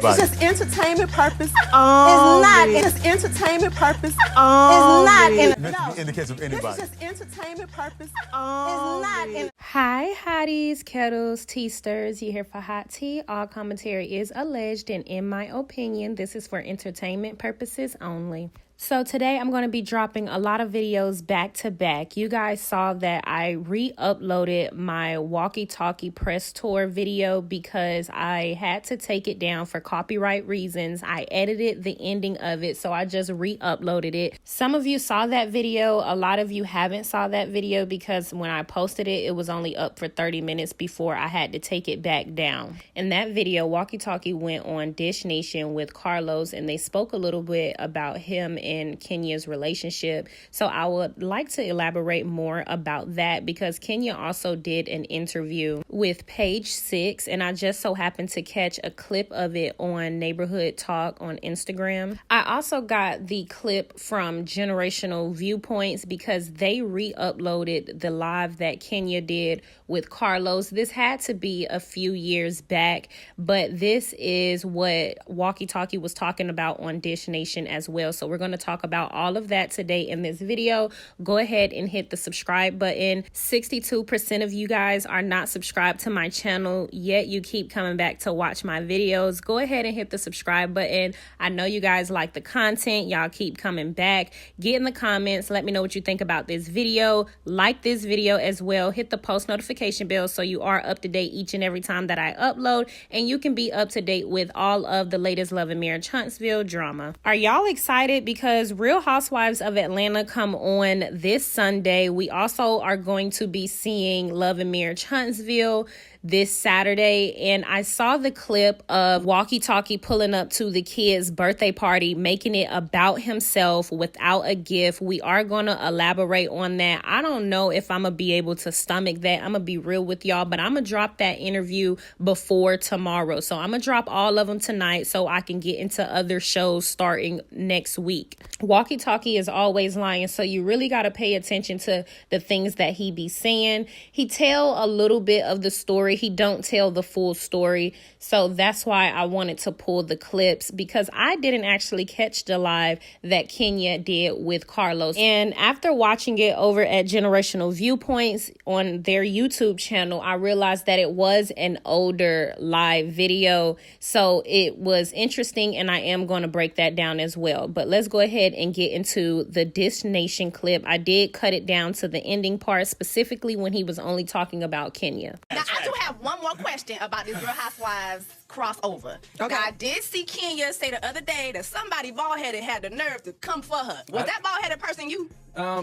anybody. It's just entertainment purpose. It's not. It's just entertainment purpose. It's not. In the case of anybody. This is just entertainment purpose. It's not. Hi, hotties, kettles, tea stirs. You here for hot tea? All commentary is alleged, and in my opinion, this is for entertainment purposes only. So today I'm going to be dropping a lot of videos back to back. You guys saw that I re-uploaded my walkie-talkie press tour video because I had to take it down for copyright reasons. I edited the ending of it, so I just re-uploaded it. Some of you saw that video. A lot of you haven't saw that video because when I posted it, it was only up for 30 minutes before I had to take it back down. In that video, Walkie-Talkie went on Dish Nation with Carlos, and they spoke a little bit about him and Kenya's relationship. So I would like to elaborate more about that because Kenya also did an interview with Page 6, and I just so happened to catch a clip of it on Neighborhood Talk on Instagram. I also got the clip from Generational Viewpoints because they re-uploaded the live that Kenya did with Carlos. This had to be a few years back, but this is what Walkie-Talkie was talking about on Dish Nation as well. So we're going to talk about all of that today in this video. Go ahead and hit the subscribe button. 62% of you guys are not subscribed to my channel, yet you keep coming back to watch my videos. Go ahead and hit the subscribe button. I know you guys like the content. Y'all keep coming back. Get in the comments. Let me know what you think about this video. Like this video as well. Hit the post notification bell so you are up to date each and every time that I upload, and you can be up to date with all of the latest Love and Marriage Huntsville drama. Are y'all excited? Because Real Housewives of Atlanta come on this Sunday. We also are going to be seeing Love and Marriage Huntsville this Saturday, and I saw the clip of Walkie-Talkie pulling up to the kid's birthday party, making it about himself without a gift. We are going to elaborate on that. I don't know if I'm going to be able to stomach that. I'm going to be real with y'all, but I'm going to drop that interview before tomorrow. So I'm going to drop all of them tonight so I can get into other shows starting next week. Walkie-Talkie is always lying, so you really got to pay attention to the things that he be saying. He tell a little bit of the story. He don't tell the full story. So that's why I wanted to pull the clips, because I didn't actually catch the live that Kenya did with Carlos. And after watching it over at Generational Viewpoints on their YouTube channel, I realized that it was an older live video. So it was interesting, and I am going to break that down as well. But let's go ahead and get into the Dish Nation clip. I did cut it down to the ending part, specifically when he was only talking about Kenya. Now, I do have one more question about this Real Housewives crossover. Okay. Now, I did see Kenya say the other day that somebody bald-headed had the nerve to come for her. Was that bald-headed person you?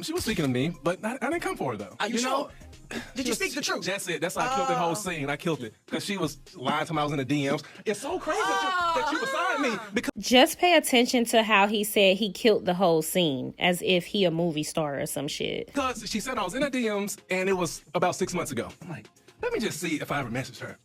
She was speaking to me, but I didn't come for her, though. Are you sure? Did you speak the truth? That's it. That's how I killed that whole scene. I killed it because she was lying to me. I was in the DMs. It's so crazy that you beside me. Because just pay attention to how he said he killed the whole scene, as if he a movie star or some shit. Because she said I was in the DMs, and it was about 6 months ago. I'm like, let me just see if I ever messaged her.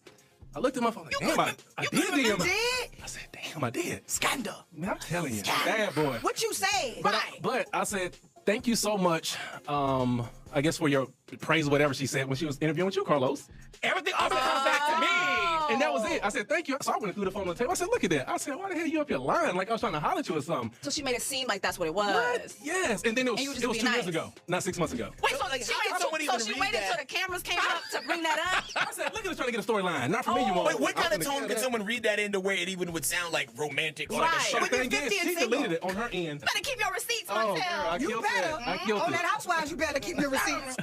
I looked at my phone like, damn, I did DM her. I said, damn, I did. Scandal. Man, I'm telling you, bad boy. What you say? But I said, thank you so much, I guess, for your praise, whatever she said when she was interviewing with you, Carlos. Everything also comes back to me. And that was it. I said, thank you. So I went through the phone on the table. I said, look at that. I said, why the hell are you up here lying? Like I was trying to holler at you or something. So she made it seem like that's what it was. What? Yes. And then it was 2 nice. years ago, not 6 months ago. Wait, so she waited till the cameras came up to bring that up? I said, look at us trying to get a storyline. Not for me, you want. Wait, what kind of tone could someone read that into where it even would sound like romantic or like a show? The thing is, she deleted it on her end. Better keep your receipts, Martell. Martell. You better. I killed it. On that Housewives, you better keep your receipts.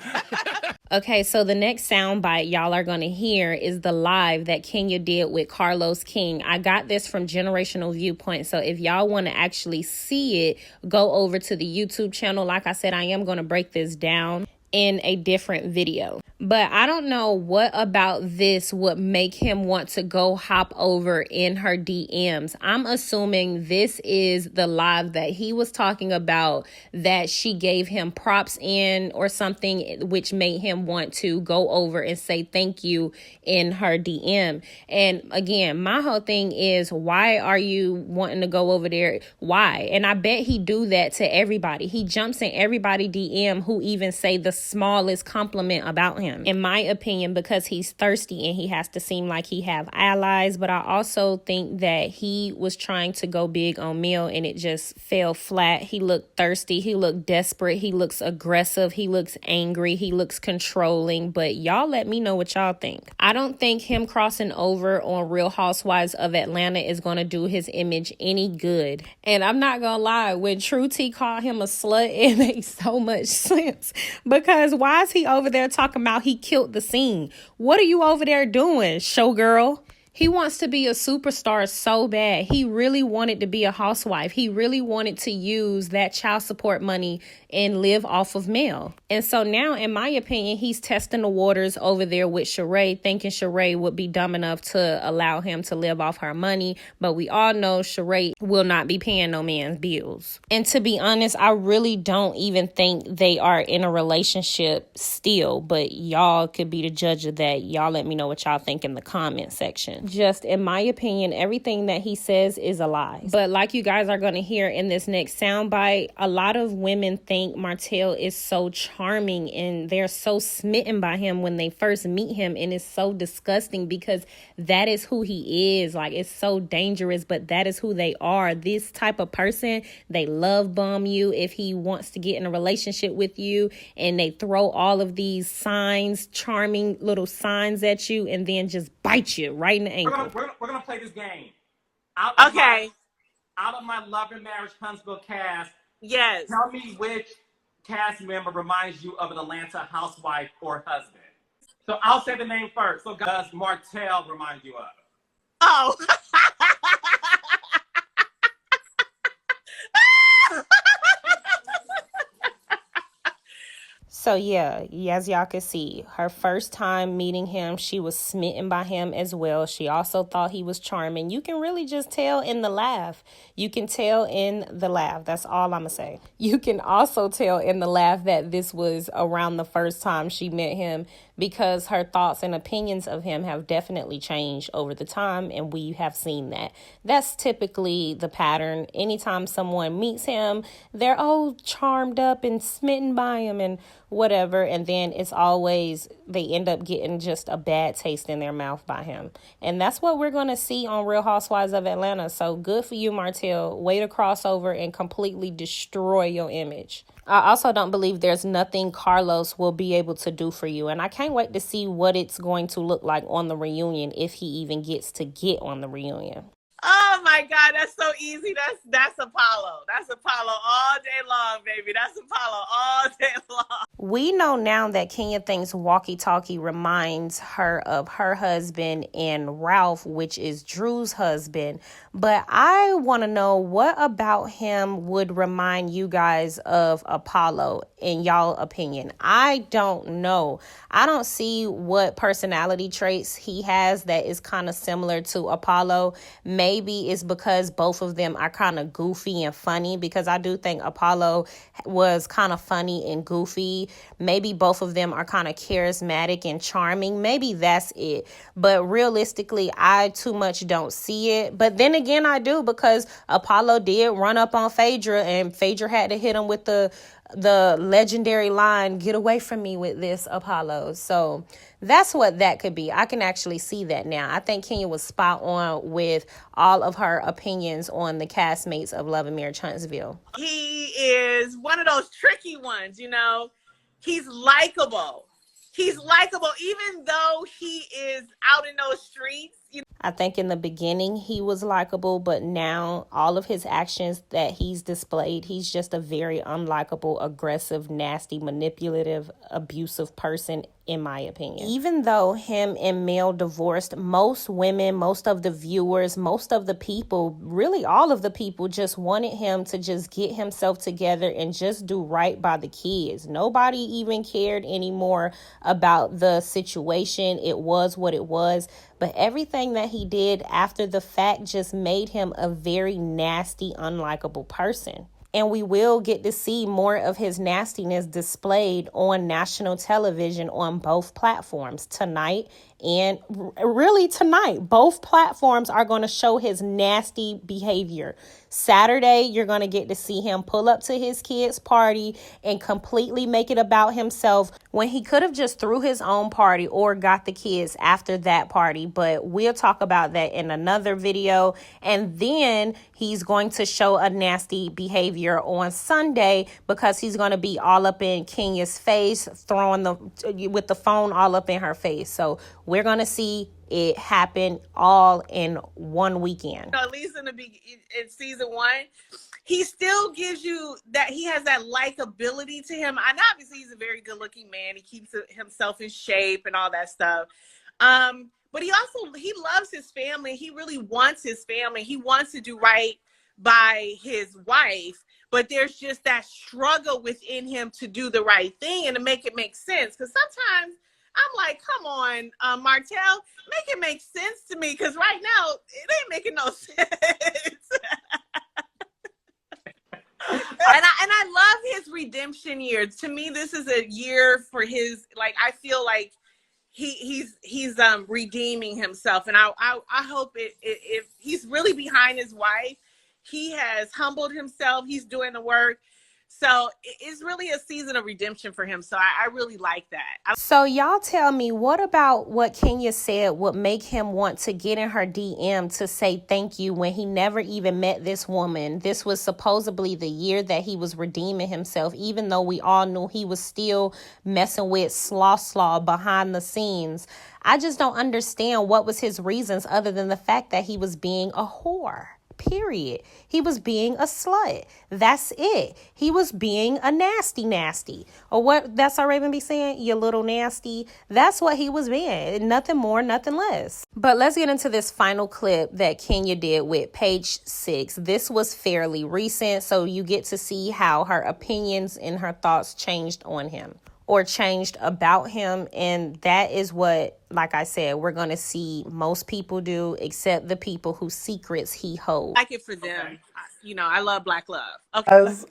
Okay, so the next soundbite y'all are going to hear is the live that Kenya did with Carlos King. I got this from Generational Viewpoint, so if y'all want to actually see it, go over to the YouTube channel. Like I said, I am going to break this down in a different video. But I don't know what about this would make him want to go hop over in her DMs. I'm assuming this is the live that he was talking about that she gave him props in or something, which made him want to go over and say thank you in her DM. And again, my whole thing is, why are you wanting to go over there? Why? And I bet he do that to everybody. He jumps in everybody DM who even say the smallest compliment about him, in my opinion, because he's thirsty and he has to seem like he have allies. But I also think that he was trying to go big on Mel and it just fell flat. He looked thirsty. He looked desperate. He looks aggressive. He looks angry. He looks controlling. But y'all let me know what y'all think. I don't think him crossing over on Real Housewives of Atlanta is going to do his image any good. And I'm not going to lie, when True T called him a slut, it makes so much sense. Because why is he over there talking about he killed the scene? What are you over there doing, showgirl? He wants to be a superstar so bad. He really wanted to be a housewife. He really wanted to use that child support money and live off of Mel. And so now, in my opinion, he's testing the waters over there with Sheree, thinking Sheree would be dumb enough to allow him to live off her money. But we all know Sheree will not be paying no man's bills. And to be honest, I really don't even think they are in a relationship still. But y'all could be the judge of that. Y'all let me know what y'all think in the comment section. Just in my opinion, everything that he says is a lie. But like you guys are going to hear in this next soundbite, a lot of women think Martell is so charming and they're so smitten by him when they first meet him, and it's so disgusting because that is who he is. Like, it's so dangerous, but that is who they are. This type of person, they love bomb you if he wants to get in a relationship with you, and they throw all of these signs, charming little signs at you, and then just bite you right in the ankle. We're gonna play this game. Out of my Love and Marriage Huntsville cast, yes. Tell me which cast member reminds you of an Atlanta housewife or husband. So I'll say the name first. So does Martell remind you of? Oh. So yeah, as y'all can see, her first time meeting him, she was smitten by him as well. She also thought he was charming. You can really just tell in the laugh. You can tell in the laugh. That's all I'm going to say. You can also tell in the laugh that this was around the first time she met him, because her thoughts and opinions of him have definitely changed over the time, and we have seen that. That's typically the pattern. Anytime someone meets him, they're all charmed up and smitten by him and whatever, and then it's always they end up getting just a bad taste in their mouth by him. And that's what we're going to see on Real Housewives of Atlanta. So good for you, Martell. Way to cross over and completely destroy your image. I also don't believe there's nothing Carlos will be able to do for you. And I can't wait to see what it's going to look like on the reunion, if he even gets to get on the reunion. Oh my God, that's so easy. That's Apollo. That's Apollo all day long, baby. That's Apollo all day long. We know now that Kenya thinks Walkie Talkie reminds her of her husband and Ralph, which is Drew's husband. But I want to know, what about him would remind you guys of Apollo, in y'all opinion? I don't know. I don't see what personality traits he has that is kind of similar to Apollo. Maybe it's because both of them are kind of goofy and funny, because I do think Apollo was kind of funny and goofy. Maybe both of them are kind of charismatic and charming. Maybe that's it. But realistically, I too much don't see it. But then again, I do, because Apollo did run up on Phaedra, and Phaedra had to hit him with the legendary line, "Get away from me with this, Apollo." So that's what that could be. I can actually see that now. I think Kenya was spot on with all of her opinions on the castmates of Love and Marriage Huntsville. He is one of those tricky ones, you know. He's likable. He's likable, even though he is out in those streets. You know? I think in the beginning he was likable, but now all of his actions that he's displayed, he's just a very unlikable, aggressive, nasty, manipulative, abusive person, in my opinion. Even though him and Mel divorced, most women, most of the viewers, most of the people, really all of the people, just wanted him to just get himself together and just do right by the kids. Nobody even cared anymore about the situation. It was what it was. But everything that he did after the fact just made him a very nasty, unlikable person. And we will get to see more of his nastiness displayed on national television on both platforms tonight. And really tonight, both platforms are going to show his nasty behavior. Saturday, you're going to get to see him pull up to his kid's party and completely make it about himself when he could have just threw his own party or got the kids after that party. But we'll talk about that in another video. And then he's going to show a nasty behavior on Sunday because he's going to be all up in Kenya's face, with the phone all up in her face. So we're going to see it happen all in one weekend. At least in season 1, he still gives you that he has that likability to him. And obviously he's a very good looking man. He keeps himself in shape and all that stuff. But he loves his family. He really wants his family. He wants to do right by his wife. But there's just that struggle within him to do the right thing and to make it make sense. Because sometimes I'm like, come on, Martell, make it make sense to me. Because right now, it ain't making no sense. And I love his redemption year. To me, this is a year for his, like, I feel like he's redeeming himself. And I hope if he's really behind his wife, he has humbled himself. He's doing the work. So it's really a season of redemption for him. So I really like that. So y'all tell me, what about what Kenya said would make him want to get in her DM to say thank you when he never even met this woman? This was supposedly the year that he was redeeming himself, even though we all knew he was still messing with slaw behind the scenes. I just don't understand what was his reasons other than the fact that he was being a whore. Period. He was being a slut. That's it. He was being a nasty. Or what that's our Raven be saying? You little nasty. That's what he was being. Nothing more, nothing less. But let's get into this final clip that Kenya did with Page 6. This was fairly recent, so you get to see how her opinions and her thoughts changed on him or changed about him. And that is what, like I said, we're going to see most people do, except the people whose secrets he holds. I like it for them. Okay. You know, I love Black love. Okay. As,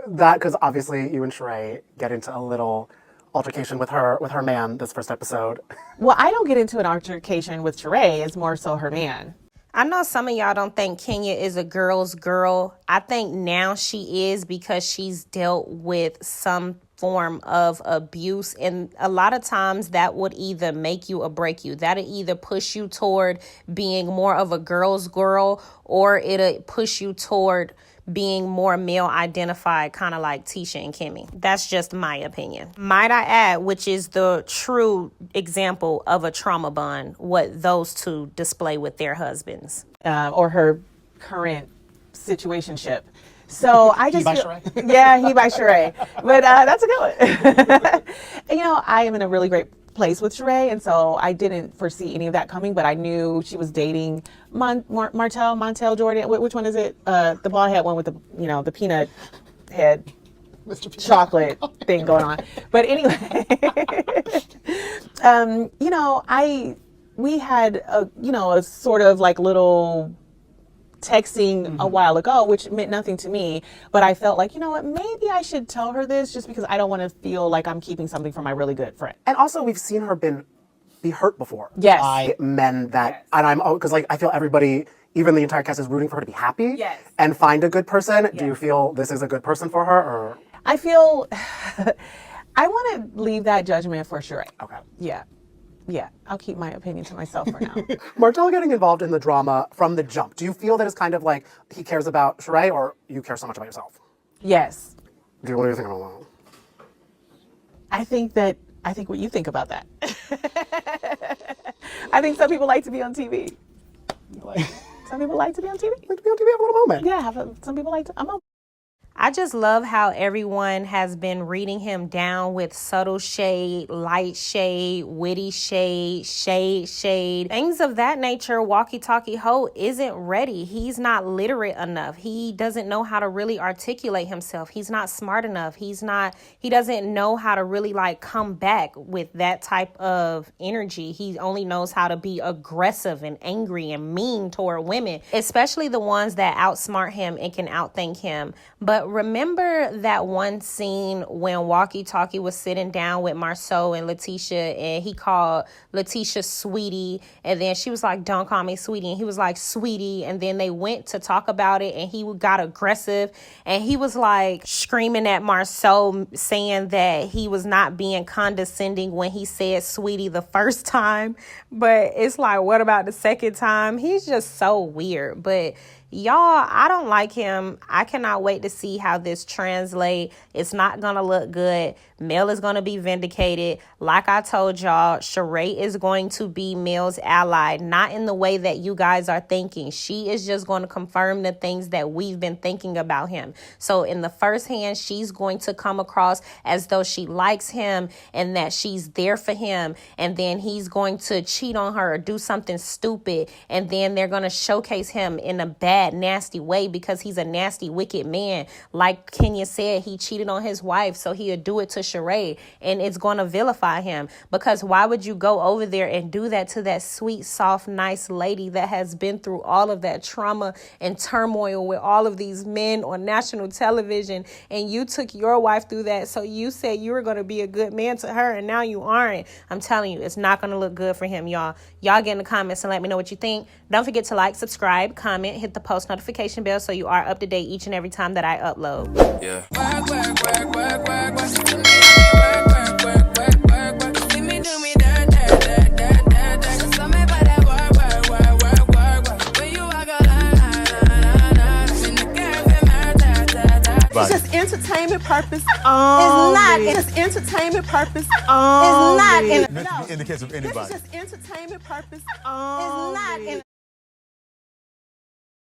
because obviously you and Sheree get into a little altercation with her man this first episode. Well, I don't get into an altercation with Sheree. It's more so her man. I know some of y'all don't think Kenya is a girl's girl. I think now she is because she's dealt with some form of abuse, and a lot of times that would either make you or break you. That'll either push you toward being more of a girl's girl, or it'll push you toward being more male identified, kind of like Tisha and Kimmy. That's just my opinion. Might I add, which is the true example of a trauma bond, what those two display with their husbands. Or her current situationship. So I just he by Sheree? Yeah, he by Sheree. But that's a good one. And, you know, I am in a really great place with Sheree, and so I didn't foresee any of that coming, but I knew she was dating Martell Jordan. Which one is it? The bald head one with the, you know, the peanut head chocolate thing going on. But anyway, you know, we had a sort of like little texting a while ago, which meant nothing to me, but I felt like, you know what, maybe I should tell her this just because I don't want to feel like I'm keeping something from my really good friend. And also we've seen her be hurt before. Yes. By men that, and I'm, because like I feel everybody, even the entire cast is rooting for her to be happy. Yes. And find a good person. Yes. Do you feel this is a good person for her, or? I feel, I want to leave that judgment for Sheree. Okay. Yeah, I'll keep my opinion to myself for now. Martell getting involved in the drama from the jump. Do you feel that it's kind of like he cares about Sheree, or you care so much about yourself? Yes. What do you think about that? I think what you think about that. I think some people like to be on TV. Some people like to be on TV. Like to be on TV, have a little moment. Yeah, some people like to. I just love how everyone has been reading him down with subtle shade, light shade, witty shade, shade, things of that nature. Walkie Talkie Ho isn't ready. He's not literate enough. He doesn't know how to really articulate himself. He's not smart enough. He doesn't know how to really like come back with that type of energy. He only knows how to be aggressive and angry and mean toward women, especially the ones that outsmart him and can outthink him. But remember that one scene when Walkie Talkie was sitting down with Marceau and Letitia, and he called Letitia sweetie, and then she was like, don't call me sweetie, and he was like, sweetie, and then they went to talk about it, and he got aggressive, and he was like screaming at Marceau, saying that he was not being condescending when he said sweetie the first time. But it's like, what about the second time? He's just so weird. But y'all, I don't like him. I cannot wait to see how this translate. It's not gonna look good. Mel is gonna be vindicated. Like I told y'all, Sheree is going to be Mel's ally, not in the way that you guys are thinking. She is just going to confirm the things that we've been thinking about him. So in the first hand, she's going to come across as though she likes him and that she's there for him, and then he's going to cheat on her or do something stupid, and then they're going to showcase him in a bad, nasty way because he's a nasty, wicked man. Like Kenya said, he cheated on his wife, so he'll do it to Sheree, and it's going to vilify him. Because why would you go over there and do that to that sweet, soft, nice lady that has been through all of that trauma and turmoil with all of these men on national television, and you took your wife through that, so you said you were going to be a good man to her, and now you aren't. I'm telling you, it's not going to look good for him, y'all. Y'all get in the comments and let me know what you think. Don't forget to like, subscribe, comment, hit the post notification bell so you are up to date each and every time that I upload. Yeah. It's just entertainment purpose. It's not. It's just entertainment purpose. It's not. No, In the case of anybody. this is just entertainment purpose. It's not.